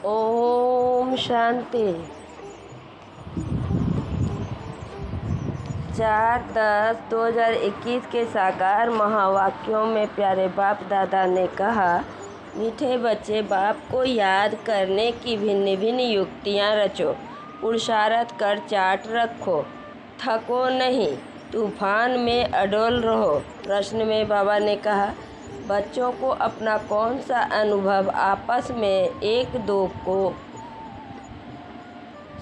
ओम शांति। 4/10/2021 के साकार महावाक्यों में प्यारे बाप दादा ने कहा, मीठे बच्चे, बाप को याद करने की भिन्न भिन्न युक्तियाँ रचो, पुरुषार्थ कर चार्ट रखो, थको नहीं, तूफान में अडोल रहो। प्रश्न में बाबा ने कहा, बच्चों को अपना कौन सा अनुभव आपस में एक दो को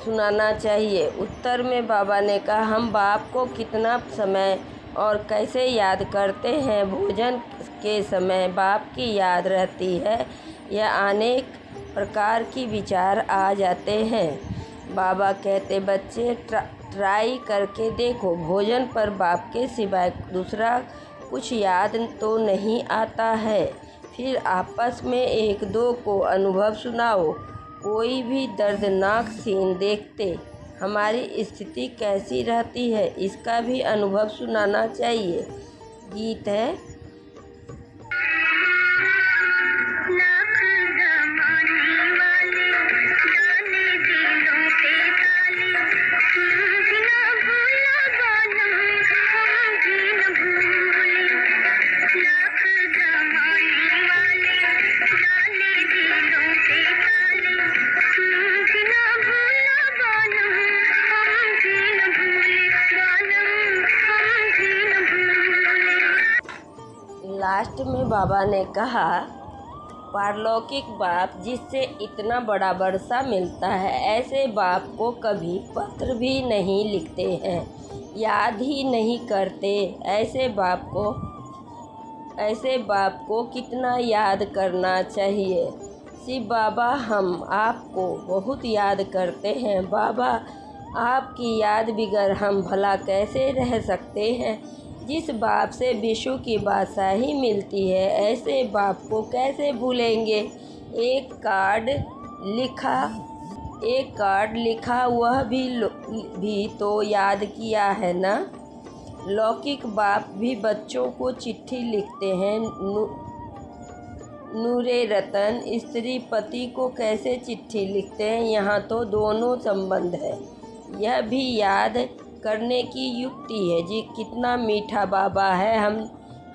सुनाना चाहिए। उत्तर में बाबा ने कहा, हम बाप को कितना समय और कैसे याद करते हैं। भोजन के समय बाप की याद रहती है या अनेक प्रकार की विचार आ जाते हैं। बाबा कहते, बच्चे ट्राई करके देखो, भोजन पर बाप के सिवाय दूसरा कुछ याद तो नहीं आता है। फिर आपस में एक दो को अनुभव सुनाओ। कोई भी दर्दनाक सीन देखते हमारी स्थिति कैसी रहती है, इसका भी अनुभव सुनाना चाहिए। गीत है, लास्ट में बाबा ने कहा, पारलौकिक बाप जिससे इतना बड़ा वर्षा मिलता है, ऐसे बाप को कभी पत्र भी नहीं लिखते हैं, याद ही नहीं करते। ऐसे बाप को कितना याद करना चाहिए। शिव बाबा, हम आपको बहुत याद करते हैं। बाबा, आपकी याद बिगर हम भला कैसे रह सकते हैं। जिस बाप से विश्व की बादशाही मिलती है, ऐसे बाप को कैसे भूलेंगे। एक कार्ड लिखा वह भी तो याद किया है ना। लौकिक बाप भी बच्चों को चिट्ठी लिखते हैं। नूरे रतन स्त्री पति को कैसे चिट्ठी लिखते हैं, यहाँ तो दोनों संबंध है। यह भी याद करने की युक्ति है। जी, कितना मीठा बाबा है।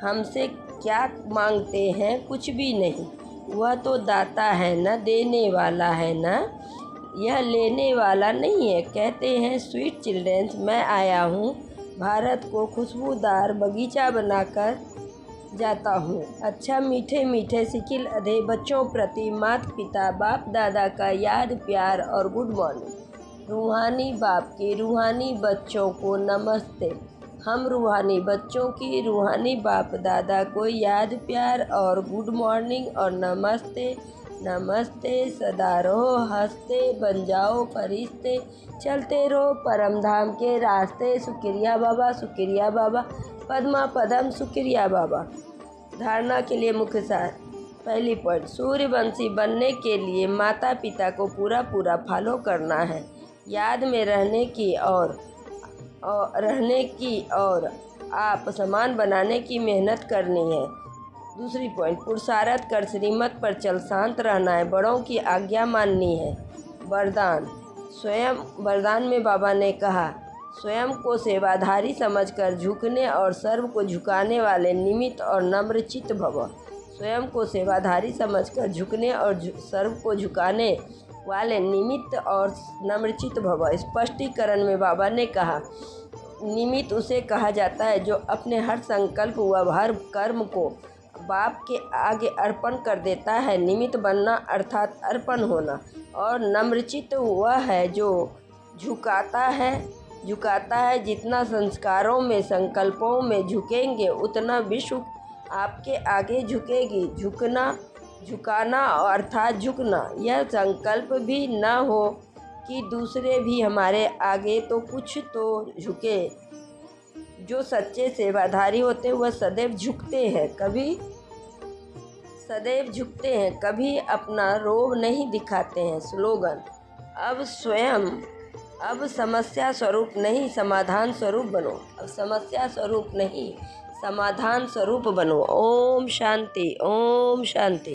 हमसे क्या मांगते हैं, कुछ भी नहीं। वह तो दाता है ना, देने वाला है ना, यह लेने वाला नहीं है। कहते हैं, स्वीट चिल्ड्रेंस, मैं आया हूँ भारत को खुशबूदार बगीचा बनाकर जाता हूँ। अच्छा, मीठे मीठे सिकिल अधे बच्चों प्रति माता पिता बाप दादा का याद प्यार और गुड मॉर्निंग। रूहानी बाप के रूहानी बच्चों को नमस्ते। हम रूहानी बच्चों की रूहानी बाप दादा को याद प्यार और गुड मॉर्निंग और नमस्ते। नमस्ते, सदा रहो हंसते, बन जाओ फरिश्ते, चलते रहो परम धाम के रास्ते। शुक्रिया बाबा, शुक्रिया बाबा, पद्मा पदम, शुक्रिया बाबा। धारणा के लिए मुख्य सार। पहली पॉइंट, सूर्यवंशी बनने के लिए माता पिता को पूरा फॉलो करना है। याद में रहने की और आप समान बनाने की मेहनत करनी है। दूसरी पॉइंट, पुरुषार्थ कर श्रीमत पर चल शांत रहना है, बड़ों की आज्ञा माननी है। वरदान में बाबा ने कहा, स्वयं को सेवाधारी समझकर झुकने और सर्व को झुकाने वाले निमित्त और नम्र चित्त भव। स्वयं को सेवाधारी समझकर झुकने और सर्व को झुकाने वाले निमित्त और नम्रचित भव। स्पष्टीकरण में बाबा ने कहा, निमित्त उसे कहा जाता है जो अपने हर संकल्प व हर कर्म को बाप के आगे अर्पण कर देता है। निमित्त बनना अर्थात अर्पण होना। और नम्रचित वह है जो झुकाता है। जितना संस्कारों में संकल्पों में झुकेंगे, उतना विश्व आपके आगे झुकेगी। झुकाना अर्थात झुकना। यह संकल्प भी न हो कि दूसरे भी हमारे आगे, तो कुछ तो झुके। जो सच्चे सेवाधारी होते हैं वह सदैव झुकते हैं, कभी अपना रोब नहीं दिखाते हैं। स्लोगन, अब समस्या स्वरूप नहीं समाधान स्वरूप बनो। अब समस्या स्वरूप नहीं समाधान स्वरूप बनो। ओम शांति, ओम शांति।